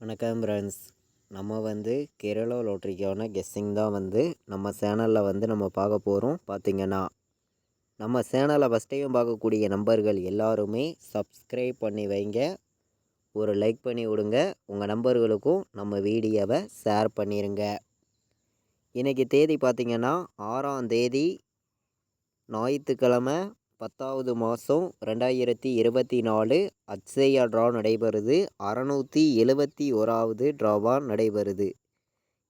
வணக்கம் ஃப்ரெண்ட்ஸ். நம்ம கேரளா லாட்ரிக்கான கெஸ்ஸிங் தான் நம்ம சேனலில் நம்ம பார்க்க போகிறோம். பார்த்திங்கன்னா நம்ம சேனலை ஃபஸ்ட்டையும் பார்க்கக்கூடிய நம்பர்கள் எல்லாருமே சப்ஸ்கிரைப் பண்ணி வைங்க, ஒரு லைக் பண்ணி விடுங்க, உங்கள் நம்பர்களுக்கும் நம்ம வீடியோவை ஷேர் பண்ணிடுங்க. இன்றைக்கி தேதி பார்த்திங்கன்னா 6ஆம் தேதி ஞாயிற்றுக்கிழமை 10வது மாதம் 2024 அட்சயா ட்ரா நடைபெறுது. 671வது ட்ராவாக நடைபெறுது.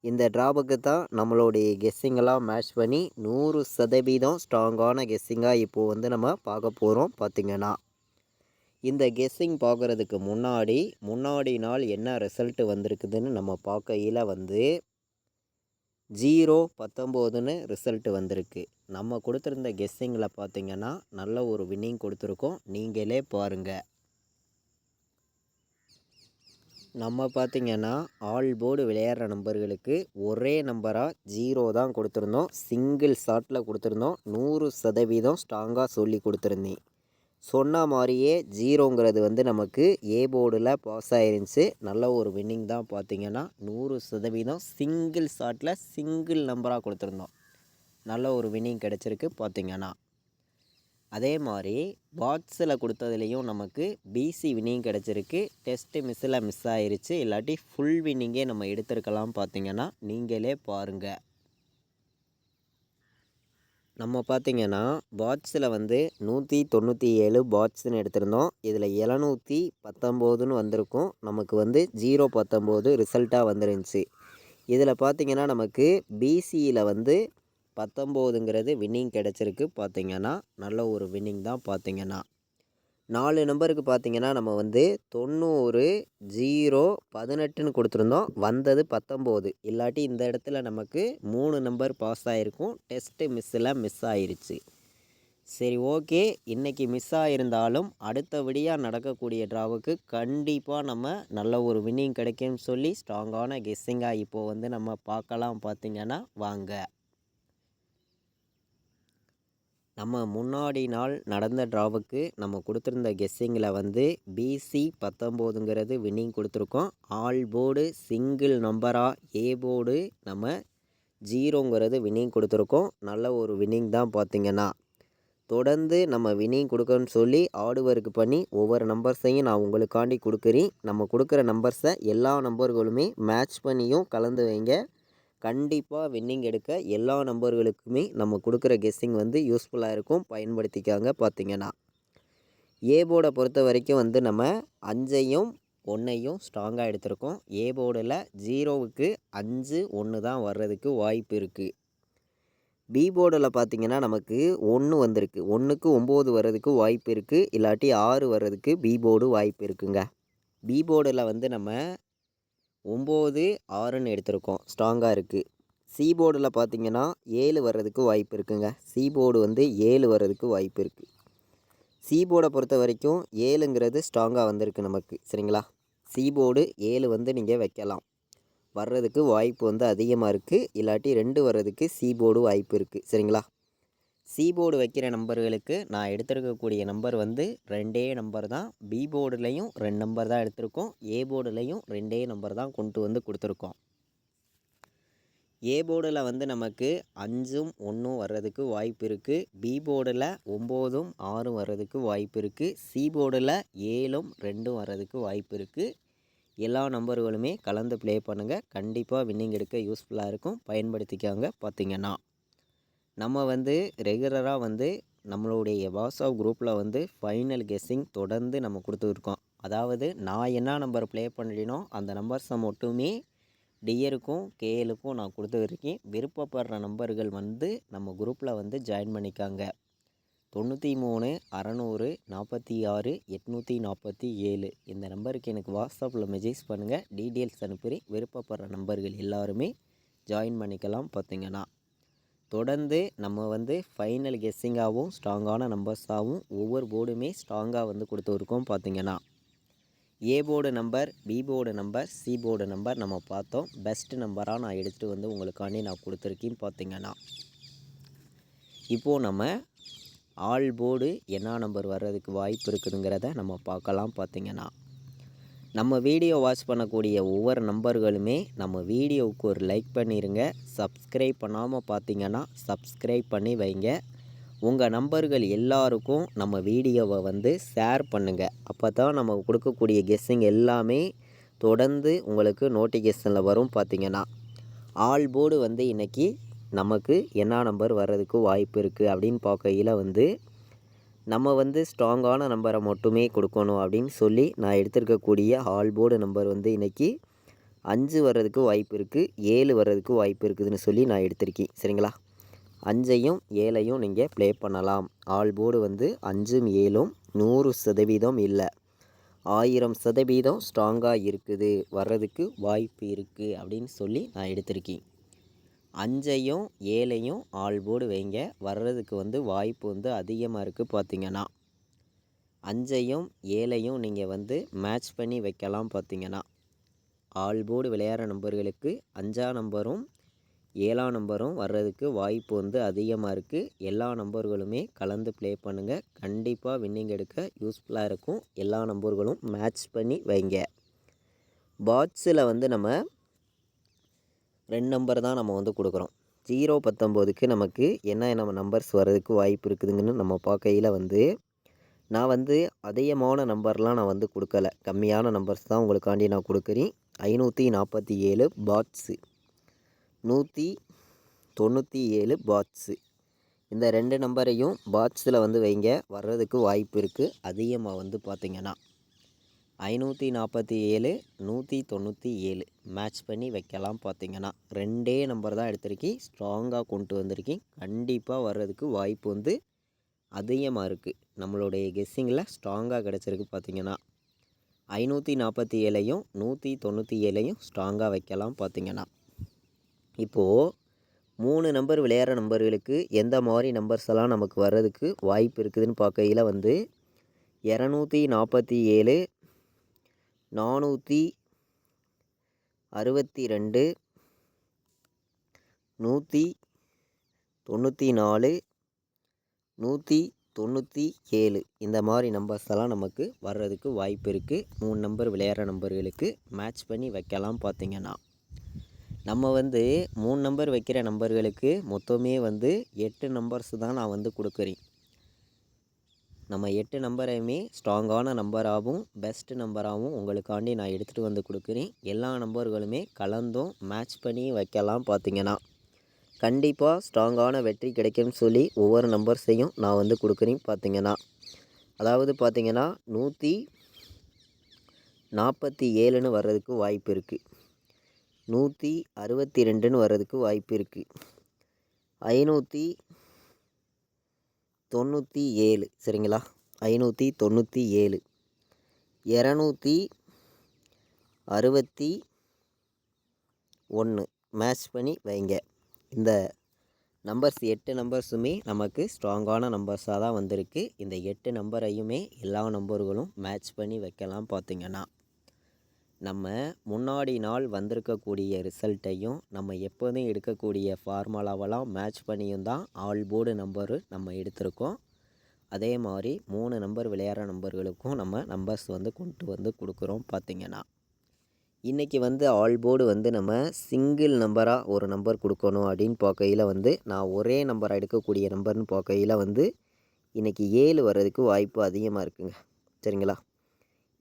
இந்த ட்ராவுக்கு தான் நம்மளுடைய கெஸ்ஸிங்கெல்லாம் மேட்ச் பண்ணி 100% ஸ்ட்ராங்கான கெஸ்ஸிங்காக இப்போது நம்ம பார்க்க போகிறோம். பார்த்திங்கன்னா இந்த கெஸ்ஸிங் பார்க்குறதுக்கு முன்னாடி நாள் என்ன ரிசல்ட்டு வந்திருக்குதுன்னு நம்ம பார்க்கையில் 0-19ன்னு ரிசல்ட்டு வந்திருக்கு. நம்ம கொடுத்துருந்த கெஸ்ஸிங்கில் பார்த்திங்கன்னா நல்ல ஒரு வின்னிங் கொடுத்துருக்கோம். நீங்களே பாருங்கள். நம்ம பார்த்திங்கன்னா ஆல் போர்டு விளையாடுற நம்பர்களுக்கு ஒரே நம்பராக 0 தான் கொடுத்துருந்தோம். சிங்கிள் ஷாட்டில் கொடுத்துருந்தோம். 100% ஸ்ட்ராங்காக சொல்லி கொடுத்துருந்தேன். சொன்ன மாதிரியே 0ங்கிறது நமக்கு ஏ போர்டில் பாஸ் ஆயிருந்துச்சு. நல்ல ஒரு வின்னிங் தான். பார்த்திங்கன்னா 100% சிங்கிள் ஷாட்டில் சிங்கிள் நம்பராக கொடுத்துருந்தோம். நல்ல ஒரு வின்னிங் கிடச்சிருக்கு. பார்த்திங்கன்னா அதே மாதிரி பாட்ஸில் கொடுத்ததுலேயும் நமக்கு பிசி வின்னிங் கிடச்சிருக்கு. டெஸ்ட்டு மிஸ் ஆயிருச்சு. இல்லாட்டி ஃபுல் வின்னிங்கே நம்ம எடுத்துருக்கலாம். பார்த்திங்கன்னா நீங்களே பாருங்கள். நம்ம பார்த்திங்கன்னா பாட்ஸில் 197 பாட்ஸ்ன்னு எடுத்திருந்தோம். இதில் 719ன்னு வந்திருக்கும். நமக்கு 0-19 ரிசல்ட்டாக வந்துருந்துச்சு. இதில் பார்த்திங்கன்னா நமக்கு பிசியில் 19ங்கிறது வின்னிங் கிடச்சிருக்கு. பார்த்திங்கன்னா நல்ல ஒரு வின்னிங் தான். பார்த்திங்கன்னா 4 நம்பருக்கு பார்த்திங்கன்னா நம்ம 90 0 18ன்னு கொடுத்துருந்தோம். வந்தது 19. இல்லாட்டி இந்த இடத்துல நமக்கு 3 நம்பர் பாஸ் ஆகிருக்கும். டெஸ்ட்டு மிஸ் ஆயிருச்சு. சரி, ஓகே. இன்றைக்கி மிஸ் ஆகிருந்தாலும் அடுத்தபடியாக நடக்கக்கூடிய ட்ராவுக்கு கண்டிப்பாக நம்ம நல்ல ஒரு வின்னிங் கிடைக்கும்னு சொல்லி ஸ்ட்ராங்கான கெஸ்ஸிங்காக இப்போது நம்ம பார்க்கலாம். பார்த்திங்கன்னா வாங்க. நம்ம முன்னாடி நாள் நடந்த ட்ராவுக்கு நம்ம கொடுத்துருந்த கெஸ்ஸிங்கில் பிசி 19ங்கிறது வின்னிங் கொடுத்துருக்கோம். ஆல் போர்டு சிங்கிள் நம்பராக ஏ போர்டு நம்ம 0ங்கிறது வின்னிங் கொடுத்துருக்கோம். நல்ல ஒரு வின்னிங் தான். பார்த்திங்கன்னா தொடர்ந்து நம்ம வின்னிங் கொடுக்கணும்னு சொல்லி ஹார்ட் ஒர்க் பண்ணி ஒவ்வொரு நம்பர்ஸையும் நான் உங்களுக்காண்டி கொடுக்குறேன். நம்ம கொடுக்குற நம்பர்ஸை எல்லா நம்பர்களுமே மேட்ச் பண்ணியும் கலந்து வைங்க. கண்டிப்பாக வின்னிங் எடுக்க எல்லா நம்பர்களுக்குமே நம்ம கொடுக்குற கெஸ்ஸிங் யூஸ்ஃபுல்லாக இருக்கும். பயன்படுத்திக்காங்க. பார்த்திங்கன்னா ஏ போர்டை பொறுத்த வரைக்கும் நம்ம 5ஐயும் 1ஐயும் ஸ்ட்ராங்காக எடுத்திருக்கோம். ஏ போர்டில் 0க்கு 5 1 தான் வர்றதுக்கு வாய்ப்பு இருக்குது. பி போர்டில் பார்த்திங்கன்னா நமக்கு 1 வந்திருக்கு. 1க்கு 9 வர்றதுக்கு வாய்ப்பு இருக்குது. இல்லாட்டி 6 வர்றதுக்கு பி போர்டு வாய்ப்பு இருக்குங்க. பி போர்டில் நம்ம 9 6ன்னு எடுத்திருக்கோம். ஸ்ட்ராங்காக இருக்குது. சி போர்டில் பார்த்திங்கன்னா 7 வர்றதுக்கு வாய்ப்பு இருக்குங்க. சி போர்டு 7 வர்றதுக்கு வாய்ப்பு இருக்குது. சி போர்டை பொறுத்த வரைக்கும் 7ங்கிறது ஸ்ட்ராங்காக வந்திருக்கு நமக்கு. சரிங்களா? சி போர்டு 7 நீங்கள் வைக்கலாம். வர்றதுக்கு வாய்ப்பு அதிகமாக இருக்குது. இல்லாட்டி 2 வர்றதுக்கு சி போர்டு வாய்ப்பு இருக்குது. சரிங்களா? சி போர்டு வைக்கிற நம்பர்களுக்கு நான் எடுத்திருக்கக்கூடிய நம்பர் 2 நம்பர் தான். பி போர்டுலேயும் 2 நம்பர் தான் எடுத்திருக்கோம். ஏ போர்டுலேயும் 2 நம்பர் தான் கொண்டு கொடுத்துருக்கோம். ஏ போர்டில் நமக்கு 5ம் 1ம் வர்றதுக்கு வாய்ப்பு இருக்குது. பி போர்டில் 9ம் 6ம் வர்றதுக்கு வாய்ப்பு இருக்குது. சி போர்டில் 7ம் 2ம் வர்றதுக்கு வாய்ப்பு இருக்குது. எல்லா நம்பர்களுமே கலந்து ப்ளே பண்ணுங்கள். கண்டிப்பாக வின்னிங் எடுக்க யூஸ்ஃபுல்லாக இருக்கும். பயன்படுத்திக்காங்க. பார்த்திங்கன்னா நம்ம ரெகுலராக நம்மளுடைய வாட்ஸ்அப் குரூப்பில் ஃபைனல் கெஸ்ஸிங் தொடர்ந்து நம்ம கொடுத்துருக்கோம். அதாவது நான் என்ன நம்பர் ப்ளே பண்ணுறேனோ அந்த நம்பர்ஸை மட்டுமே டியருக்கும் கேஎலுக்கும் நான் கொடுத்துருக்கேன். விருப்பப்படுற நம்பர்கள் நம்ம குரூப்பில் ஜாயின் பண்ணிக்காங்க. 93 600 46 847 இந்த நம்பருக்கு எனக்கு வாட்ஸ்அப்பில் மெசேஜ் பண்ணுங்கள். டீட்டெயில்ஸ் அனுப்புகிறேன். விருப்பப்படுற நம்பர்கள் எல்லாருமே ஜாயின் பண்ணிக்கலாம். பார்த்திங்கன்னா தொடர்ந்து நம்ம ஃபைனல் கெஸ்ஸிங்காகவும் ஸ்ட்ராங்கான நம்பர்ஸாகவும் ஒவ்வொரு போர்டுமே ஸ்ட்ராங்காக கொடுத்துருக்கோம். பார்த்திங்கன்னா A board number, B board number, C board number நம்ம பார்த்தோம். பெஸ்ட் நம்பராக நான் எடுத்துகிட்டு உங்களுக்காண்டி நான் கொடுத்துருக்கேன். பார்த்திங்கன்னா இப்போது நம்ம ஆல் போர்டு என்ன நம்பர் வர்றதுக்கு வாய்ப்பு இருக்குதுங்கிறத நம்ம பார்க்கலாம். பார்த்திங்கன்னா நம்ம வீடியோ வாட்ச் பண்ணக்கூடிய ஒவ்வொரு நம்பர்களுமே நம்ம வீடியோவுக்கு ஒரு லைக் பண்ணிடுங்க. சப்ஸ்கிரைப் பண்ணாமல் பார்த்தீங்கன்னா சப்ஸ்கிரைப் பண்ணி வைங்க. உங்கள் நம்பர்கள் எல்லாருக்கும் நம்ம வீடியோவை வந்து ஷேர் பண்ணுங்கள். அப்போ தான் நம்ம கொடுக்கக்கூடிய கெஸ்ஸிங் எல்லாமே தொடர்ந்து உங்களுக்கு நோட்டிஃபிகேஷனில் வரும். பார்த்தீங்கன்னா ஆல் போர்டு வந்து இன்றைக்கி நமக்கு என்ன நம்பர் வர்றதுக்கு வாய்ப்பு இருக்குது அப்படின்னு பார்க்கையில் வந்து நம்ம வந்து ஸ்ட்ராங்கான நம்பரை மட்டுமே கொடுக்கணும் அப்படின்னு சொல்லி நான் எடுத்திருக்கக்கூடிய ஆல் போர்டு நம்பர் வந்து இன்றைக்கி 5 வர்றதுக்கு வாய்ப்பு இருக்குது, 7 வர்றதுக்கு வாய்ப்பு இருக்குதுன்னு சொல்லி நான் எடுத்திருக்கேன். சரிங்களா, 5ஐயும் 7ஐயும் நீங்கள் ப்ளே பண்ணலாம். ஆல் போர்டு வந்து 5ம் 7ம் 100% இல்லை, 1000% ஸ்ட்ராங்காக இருக்குது, வர்றதுக்கு வாய்ப்பு இருக்குது அப்படின்னு சொல்லி நான் எடுத்திருக்கேன். 5ஐயும் 7ஐயும் ஆல் போர்டு வைங்க, வர்றதுக்கு வந்து வாய்ப்பு வந்து அதிகமாக இருக்குது. பார்த்தீங்கன்னா 5ஐயும் 7ஐயும் நீங்கள் வந்து மேட்ச் பண்ணி வைக்கலாம். பார்த்தீங்கன்னா ஆல் போர்டு விளையாடுற நம்பர்களுக்கு 5ஆம் நம்பரும் 7ஆம் நம்பரும் வர்றதுக்கு வாய்ப்பு வந்து அதிகமாக இருக்குது. எல்லா நம்பர்களுமே கலந்து ப்ளே பண்ணுங்கள், கண்டிப்பாக வின்னிங் எடுக்க யூஸ்ஃபுல்லாக இருக்கும். எல்லா நம்பர்களும் மேட்ச் பண்ணி வைங்க. பாட்ஸில் வந்து நம்ம 2 நம்பர் தான் நம்ம வந்து கொடுக்குறோம். 0-19க்கு நமக்கு என்ன நம்பர்ஸ் வர்றதுக்கு வாய்ப்பு இருக்குதுங்கன்னு நம்ம பார்க்கையில் வந்து நான் வந்து அதிகமான நம்பர்லாம் நான் வந்து கொடுக்கல, கம்மியான நம்பர்ஸ் தான் உங்களுக்காண்டி நான் கொடுக்குறேன். 547 பாட்ஸு, 197 பாட்ஸு, இந்த 2 நம்பரையும் பாட்ஸில் வந்து வைங்க, வர்றதுக்கு வாய்ப்பு இருக்குது அதிகமாக. வந்து பார்த்திங்கன்னா 547 197 மேட்ச் பண்ணி வைக்கலாம். பார்த்திங்கன்னா 2 நம்பர் தான் எடுத்திருக்கேன், ஸ்ட்ராங்காக கொண்டு வந்திருக்கேன், கண்டிப்பாக வர்றதுக்கு வாய்ப்பு வந்து அதிகமாக இருக்குது. நம்மளுடைய கெஸ்ஸிங்கில் ஸ்ட்ராங்காக கிடச்சிருக்கு. பார்த்திங்கன்னா 547ஐயும் 197ஐயும் ஸ்ட்ராங்காக வைக்கலாம். பார்த்திங்கன்னா இப்போது 3 நம்பர் விளையாடுற நம்பர்களுக்கு எந்த மாதிரி நம்பர்ஸ் எல்லாம் நமக்கு வர்றதுக்கு வாய்ப்பு இருக்குதுன்னு பார்க்கையில் வந்து 247 462 194 197 இந்த மாதிரி நம்பர்ஸ் எல்லாம் நமக்கு வர்றதுக்கு வாய்ப்பு இருக்குது. 3 நம்பர் விளையாடுற நம்பர்களுக்கு மேட்ச் பண்ணி வைக்கலாம். பார்த்திங்கன்னா நம்ம வந்து 3 நம்பர் வைக்கிற நம்பர்களுக்கு மொத்தமே வந்து 8 நம்பர்ஸ் தான் நான் வந்து கொடுக்குறேன். நம்ம 8 நம்பரையுமே ஸ்ட்ராங்கான நம்பராகவும் பெஸ்ட் நம்பராகவும் உங்களுக்காண்டி நான் எடுத்துகிட்டு வந்து கொடுக்குறேன். எல்லா நம்பர்களுமே கலந்தும் மேட்ச் பண்ணி வைக்கலாம். பார்த்திங்கன்னா கண்டிப்பாக ஸ்ட்ராங்கான வெற்றி கிடைக்கும்னு சொல்லி ஒவ்வொரு நம்பர்ஸையும் நான் வந்து கொடுக்குறேன். பார்த்திங்கன்னா அதாவது பார்த்திங்கன்னா 147ன்னு வர்றதுக்கு வாய்ப்பு இருக்குது, 162ன்னு வர்றதுக்கு வாய்ப்பு இருக்குது, 597 சரிங்களா, 597 261 மேட்ச் பண்ணி வைங்க. இந்த நம்பர்ஸ் 8 நம்பர்ஸுமே நமக்கு ஸ்ட்ராங்கான நம்பர்ஸாக தான் வந்திருக்கு. இந்த 8 நம்பரையுமே எல்லா நம்பர்களும் மேட்ச் பண்ணி வைக்கலாம். பார்த்திங்கன்னா நம்ம முன்னாடி நாள் வந்திருக்கக்கூடிய ரிசல்ட்டையும் நம்ம எப்போதும் எடுக்கக்கூடிய ஃபார்முலாவெல்லாம் மேட்ச் பண்ணியும் தான் ஆல் போர்டு நம்பரு நம்ம எடுத்திருக்கோம். அதே மாதிரி 3 நம்பர் விளையாடுற நம்பர்களுக்கும் நம்ம நம்பர்ஸ் வந்து கொண்டு வந்து கொடுக்குறோம். பார்த்திங்கன்னா இன்றைக்கி வந்து ஆல் போர்டு வந்து நம்ம சிங்கிள் நம்பராக ஒரு நம்பர் கொடுக்கணும் அப்படின்னு பார்க்கையில் வந்து நான் ஒரே நம்பராக எடுக்கக்கூடிய நம்பர்னு பார்க்கையில் வந்து இன்றைக்கி 7 வர்றதுக்கு வாய்ப்பு அதிகமாக இருக்குங்க. சரிங்களா,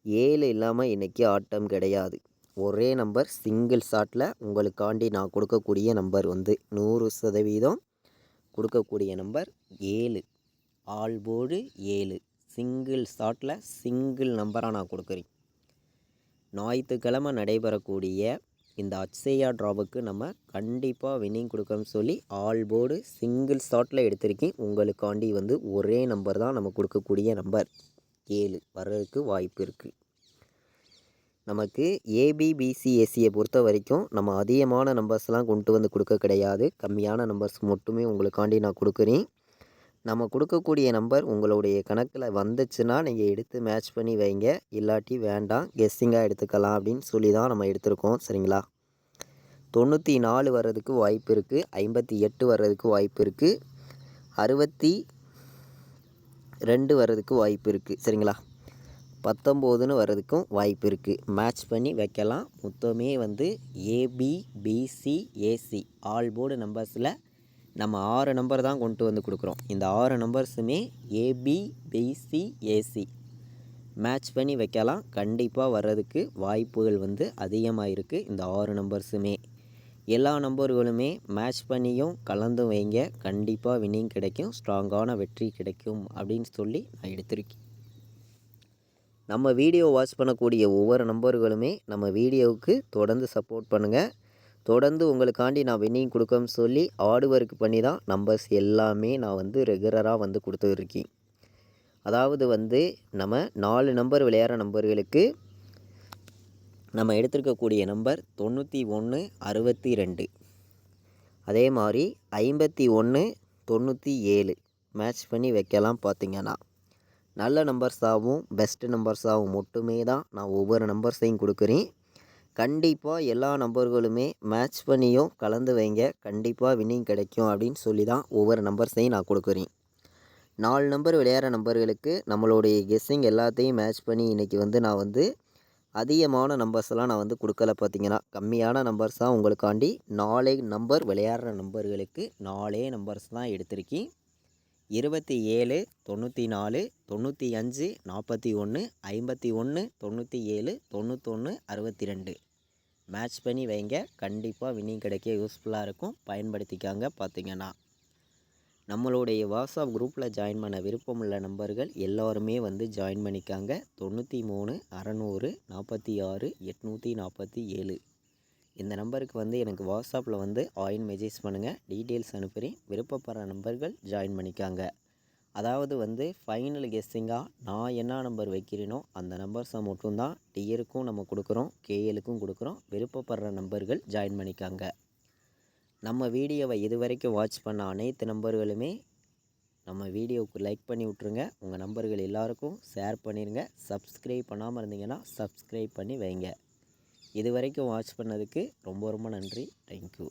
7 இல்லாமல் இன்றைக்கி ஆட்டம் கிடையாது. ஒரே நம்பர் சிங்கிள் ஷாட்டில் உங்களுக்காண்டி நான் கொடுக்கக்கூடிய நம்பர் வந்து 100% கொடுக்கக்கூடிய நம்பர் 7. ஆல் போர்டு 7 சிங்கிள் ஷாட்டில் சிங்கிள் நம்பராக நான் கொடுக்குறேன். ஞாயிற்றுக்கிழமை நடைபெறக்கூடிய இந்த அட்சயா ட்ராவுக்கு நம்ம கண்டிப்பாக வின்னிங் கொடுக்கணும்னு சொல்லி ஆல் போர்டு சிங்கிள் ஷாட்டில் எடுத்திருக்கேன். உங்களுக்காண்டி வந்து ஒரே நம்பர் தான் நம்ம கொடுக்கக்கூடிய நம்பர் 7 வர்றதுக்கு வாய்ப்பு இருக்குது. நமக்கு ஏபிபிசிஎஸ்சியை பொறுத்த வரைக்கும் நம்ம அதிகமான நம்பர்ஸ்லாம் கொண்டு வந்து கொடுக்க கிடையாது, கம்மியான நம்பர்ஸ் மட்டுமே உங்களுக்காண்டி நான் கொடுக்குறேன். நம்ம கொடுக்கக்கூடிய நம்பர் உங்களுடைய கணக்கில் வந்துச்சுன்னா நீங்கள் எடுத்து மேட்ச் பண்ணி வைங்க, இல்லாட்டி வேண்டாம் கெஸ்ஸிங்காக எடுத்துக்கலாம் அப்படின்னு சொல்லி தான் நம்ம எடுத்திருக்கோம். சரிங்களா, 94 வர்றதுக்கு வாய்ப்பு இருக்குது, 58 வர்றதுக்கு வாய்ப்பு இருக்குது, 62 வர்றதுக்கு வாய்ப்பு இருக்குது. சரிங்களா, 19ன்னு வர்றதுக்கும் வாய்ப்பு இருக்குது. மேட்ச் பண்ணி வைக்கலாம். மொத்தமே வந்து AB, BC, AC all board நம்பர்ஸில் நம்ம 6 நம்பர் தான் கொண்டு வந்து கொடுக்குறோம். இந்த 6 நம்பர்ஸுமே ஏபி, பிசி, ஏசி மேட்ச் பண்ணி வைக்கலாம். கண்டிப்பாக வர்றதுக்கு வாய்ப்புகள் வந்து அதிகமாக இருக்குது. இந்த 6 நம்பர்ஸுமே எல்லா நம்பர்களுமே மேட்ச் பண்ணியும் கலந்தும் வைங்க. கண்டிப்பாக வின்னிங் கிடைக்கும், ஸ்ட்ராங்கான வெற்றி கிடைக்கும் அப்படின்னு சொல்லி நான் எடுத்திருக்கேன். நம்ம வீடியோ வாட்ச் பண்ணக்கூடிய ஒவ்வொரு நம்பர்களுமே நம்ம வீடியோவுக்கு தொடர்ந்து சப்போர்ட் பண்ணுங்கள். தொடர்ந்து உங்களுக்காண்டி நான் வின்னிங் கொடுக்கன்னு சொல்லி ஹார்ட் ஒர்க் பண்ணி தான் நம்பர்ஸ் எல்லாமே நான் வந்து ரெகுலராக வந்து கொடுத்துருக்கேன். அதாவது வந்து நம்ம 4 நம்பர் விளையாடுற நம்பர்களுக்கு நம்ம எடுத்திருக்கக்கூடிய நம்பர் 91, 62. அதே மாதிரி 51, 97 மேட்ச் பண்ணி வைக்கலாம். பார்த்திங்கன்னா நல்ல நம்பர்ஸாகவும் பெஸ்ட் நம்பர்ஸாகவும் மட்டுமே தான் நான் ஒவ்வொரு நம்பர்ஸையும் கொடுக்குறேன். கண்டிப்பாக எல்லா நம்பர்களுமே மேட்ச் பண்ணியும் கலந்து வைங்க. கண்டிப்பாக வின்னிங் கிடைக்கும் அப்படின்னு சொல்லி தான் ஒவ்வொரு நம்பர்ஸையும் நான் கொடுக்குறேன். 4 நம்பர் விளையாடுற நம்பர்களுக்கு நம்மளுடைய கெஸ்ஸிங் எல்லாத்தையும் மேட்ச் பண்ணி இன்றைக்கி வந்து நான் வந்து அதிகமான நம்பர்ஸ்லாம் நான் வந்து கொடுக்கல. பார்த்திங்கன்னா கம்மியான நம்பர்ஸ் தான் உங்களுக்காண்டி 4 நம்பர் விளையாடுற நம்பர்களுக்கு 4 நம்பர்ஸ் தான் எடுத்திருக்கேன். 27, 94, 95, 41, 51, 97, 91, 62 மேட்ச் பண்ணி வைங்க. கண்டிப்பாக வின்னிங் கிடைக்க யூஸ்ஃபுல்லாக இருக்கும். பயன்படுத்திக்காங்க. பார்த்திங்கன்னா நம்மளுடைய வாட்ஸ்அப் குரூப்பில் ஜாயின் பண்ண விருப்பமுள்ள நம்பர்கள் எல்லோருமே வந்து ஜாயின் பண்ணிக்காங்க. 93, 600, 46, 847 இந்த நம்பருக்கு வந்து எனக்கு வாட்ஸ்அப்பில் வந்து மெசேஜ் பண்ணுங்கள். டீட்டெயில்ஸ் அனுப்புகிறேன். விருப்பப்படுற நம்பர்கள் ஜாயின் பண்ணிக்காங்க. அதாவது வந்து ஃபைனல் கெஸ்ஸிங்காக நான் என்ன நம்பர் வைக்கிறேனோ அந்த நம்பர்ஸை மட்டும்தான் டியருக்கும் நம்ம கொடுக்குறோம், கேஎலுக்கும் கொடுக்குறோம். விருப்பப்படுற நம்பர்கள் ஜாயின் பண்ணிக்காங்க. நம்ம வீடியோவை இதுவரைக்கும் வாட்ச் பண்ண அனைத்து நம்பர்களுமே நம்ம வீடியோவுக்கு லைக் பண்ணி விட்ருங்க. உங்கள் நம்பர்கள் எல்லாருக்கும் ஷேர் பண்ணிடுங்க. சப்ஸ்கிரைப் பண்ணாமல் இருந்தீங்கன்னா சப்ஸ்கிரைப் பண்ணி வைங்க. இது வரைக்கும் வாட்ச் பண்ணதுக்கு ரொம்ப ரொம்ப நன்றி. தேங்க்யூ.